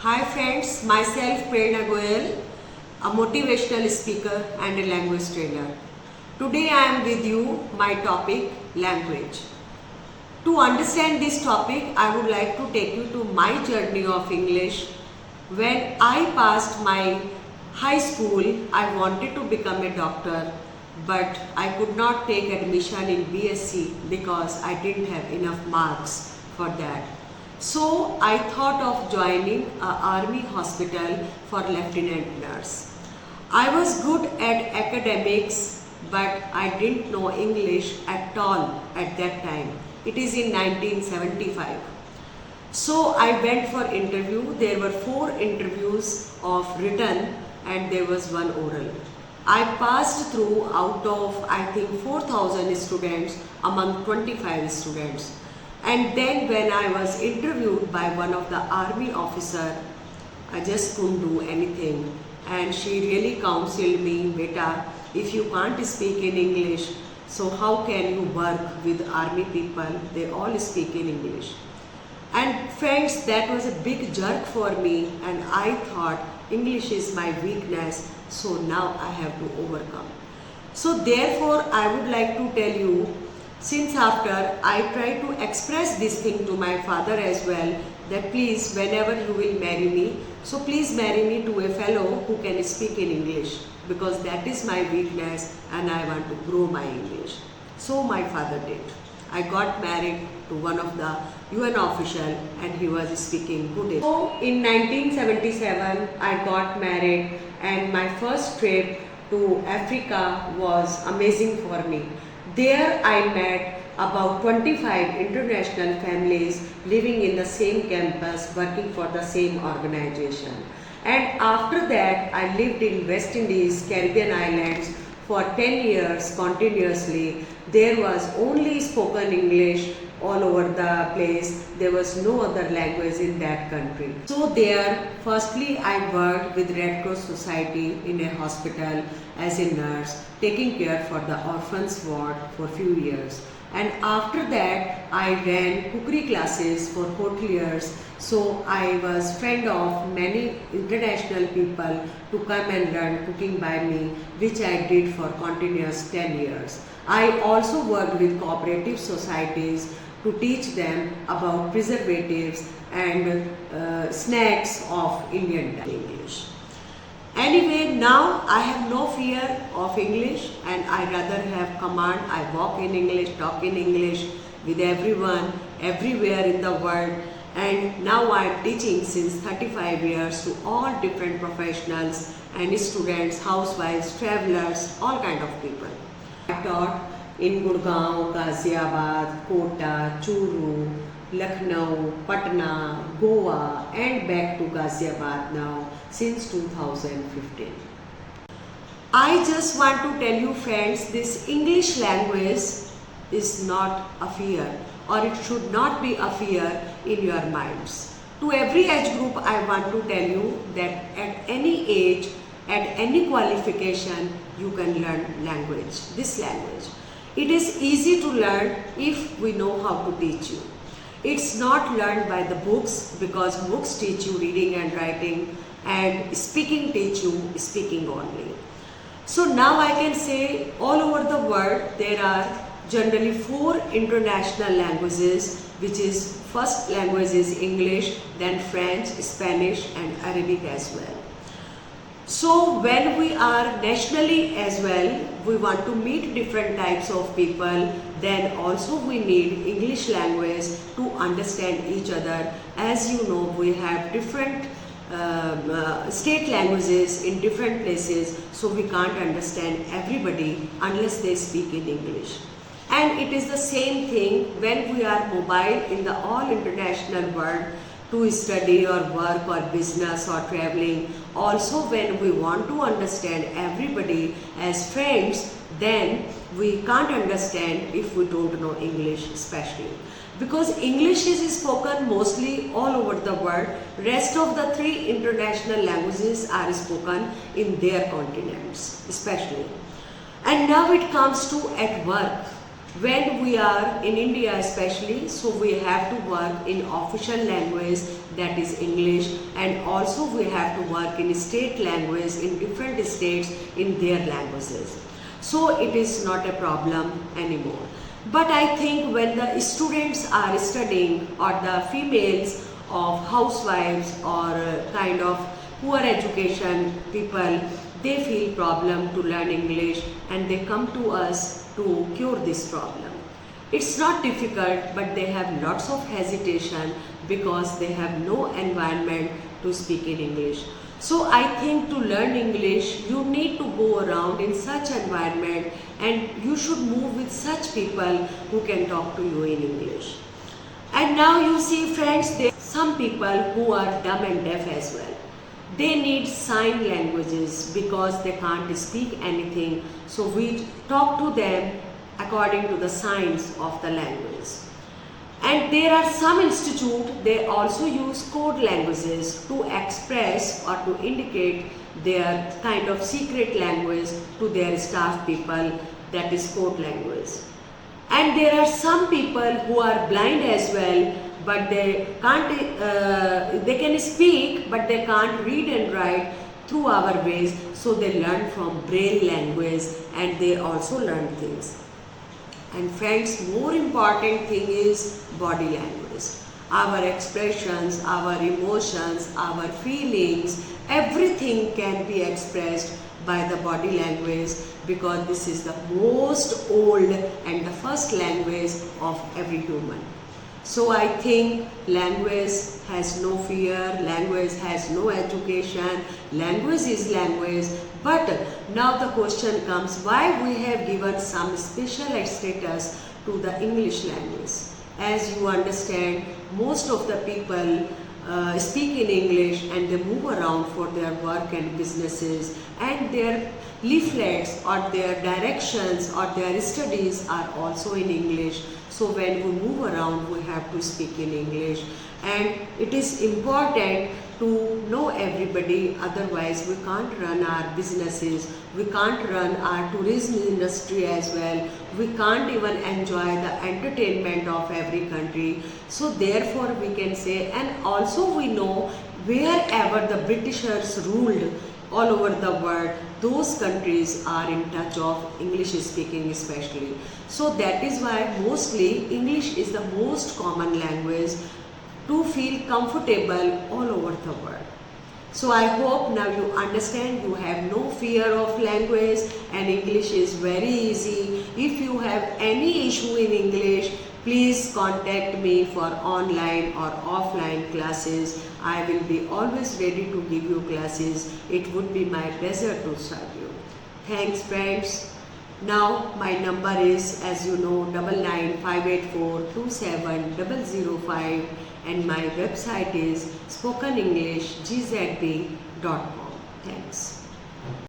Hi friends, myself Prerna Goyal, a motivational speaker and a language trainer. Today I am with you, my topic language. To understand this topic, I would like to take you to my journey of English. When I passed my high school, I wanted to become a doctor, but I could not take admission in BSc because I didn't have enough marks for that. So I thought of joining an army hospital for lieutenant nurse. I was good at academics, but I didn't know English at all at that time. It is in 1975. So I went for interview. There were 4 interviews of written and there was 1 oral. I passed through out of I think 4,000 students among 25 students. And then when I was interviewed by one of the army officer, I just couldn't do anything. And she really counseled me, beta, if you can't speak in English, so how can you work with army people? They all speak in English. And friends, that was a big jerk for me, and I thought English is my weakness, so now I have to overcome. So therefore, I would like to tell you, since after I try to express this thing to my father as well, that please whenever you will marry me, so please marry me to a fellow who can speak in English, because that is my weakness and I want to grow my English. So my father did. I got married to one of the UN official and he was speaking good English. So in 1977 I got married and my first trip to Africa was amazing for me. There I met about 25 international families living in the same campus, working for the same organization. And after that, I lived in West Indies, Caribbean islands for 10 years continuously. There was only spoken English all over the place. There was no other language in that country. So there, firstly I worked with Red Cross Society in a hospital as a nurse, taking care for the orphans ward for few years. And after that, I ran cookery classes for hoteliers. So I was friend of many international people to come and learn cooking by me, which I did for continuous 10 years. I also worked with cooperative societies to teach them about preservatives and snacks of Indian English. Anyway, now I have no fear of English and I rather have command. I walk in English, talk in English with everyone, everywhere in the world. And now I am teaching since 35 years to all different professionals and students, housewives, travelers, all kind of people. I taught in Gurgaon, Ghaziabad, Kota, Churu, Lucknow, Patna, Goa and back to Ghaziabad now since 2015. I just want to tell you friends, this English language is not a fear, or it should not be a fear in your minds. To every age group I want to tell you that at any age, at any qualification, you can learn language, this language. It is easy to learn if we know how to teach you. It's not learned by the books, because books teach you reading and writing and speaking teach you speaking only. So now I can say all over the world there are generally 4 international languages, which is first language is English, then French, Spanish and Arabic as well. So when we are nationally as well, we want to meet different types of people, then also we need English language to understand each other. As you know, we have different state languages in different places, so we can't understand everybody unless they speak in English. And it is the same thing when we are mobile in the all international world to study or work or business or traveling. Also when we want to understand everybody as friends, then we can't understand if we don't know English especially. Because English is spoken mostly all over the world. Rest of the 3 international languages are spoken in their continents especially. And now it comes to at work. When we are in India especially, so we have to work in official language, that is English, and also we have to work in state language in different states in their languages. So it is not a problem anymore. But I think when the students are studying, or the females of housewives or kind of poor education people, they feel problem to learn English and they come to us to cure this problem. It's not difficult, but they have lots of hesitation because they have no environment to speak in English. So I think to learn English, you need to go around in such environment and you should move with such people who can talk to you in English. And now you see friends, there are some people who are dumb and deaf as well. They need sign languages because they can't speak anything. So we talk to them according to the signs of the language. And there are some institutes, they also use code languages to express or to indicate their kind of secret language to their staff people, that is code language. And there are some people who are blind as well, but they can't, they can speak, but they can't read and write through our ways. So they learn from braille language and they also learn things. And friends, more important thing is body language. Our expressions, our emotions, our feelings, everything can be expressed by the body language because this is the most old and the first language of every human. So I think language has no fear, language has no education, language is language. But now the question comes, why we have given some special status to the English language? As you understand, most of the people speak in English and they move around for their work and businesses, and their leaflets or their directions or their studies are also in English. So when we move around, we have to speak in English, and it is important to know everybody, otherwise we can't run our businesses, we can't run our tourism industry as well, we can't even enjoy the entertainment of every country. So therefore we can say, and also we know wherever the Britishers ruled all over the world, those countries are in touch of English speaking especially. So that is why mostly English is the most common language to feel comfortable all over the world. So I hope now you understand, you have no fear of language and English is very easy. If you have any issue in English, please contact me for online or offline classes. I will be always ready to give you classes. It would be my pleasure to serve you. Thanks friends. Now my number is, as you know, 9958427005 and my website is spokenenglishgzb.com. Thanks.